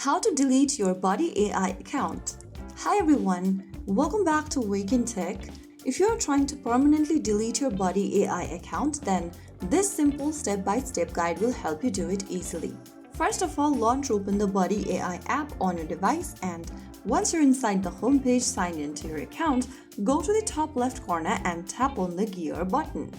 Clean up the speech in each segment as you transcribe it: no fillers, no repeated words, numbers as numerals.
How to delete your Buddy.ai account. Hi everyone, welcome back to Wake&Tech. If you are trying to permanently delete your Buddy.ai account, then this simple step-by-step guide will help you do it easily. First of all, launch open the Buddy.ai app on your device, and once you're inside the homepage signed into your account, go to the top left corner and tap on the gear button.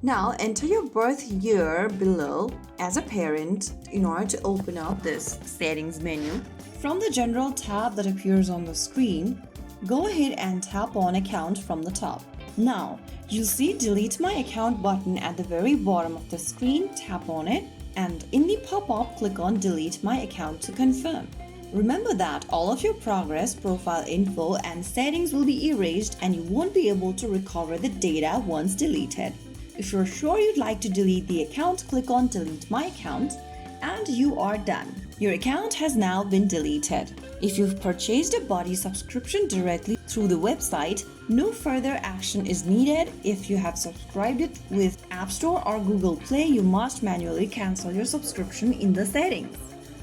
Now enter your birth year below as a parent in order to open up this settings menu. From the general tab that appears on the screen, go ahead and tap on account from the top. Now you'll see delete my account button at the very bottom of the screen. Tap on it and in the pop-up click on delete my account to confirm. Remember that all of your progress, profile info and settings will be erased and you won't be able to recover the data once deleted. If you're sure you'd like to delete the account, click on delete my account and you are done. Your account has now been deleted. If you've purchased a Buddy subscription directly through the website, no further action is needed. If you have subscribed it with App Store or Google Play, you must manually cancel your subscription in the settings.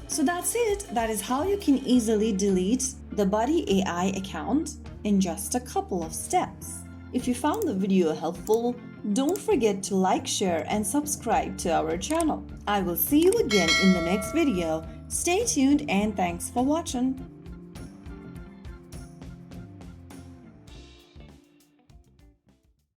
So that's it. That is how you can easily delete the Buddy.ai account in just a couple of steps. If you found the video helpful, don't forget to like, share and subscribe to our channel. I will see you again in the next video. Stay tuned and thanks for watching.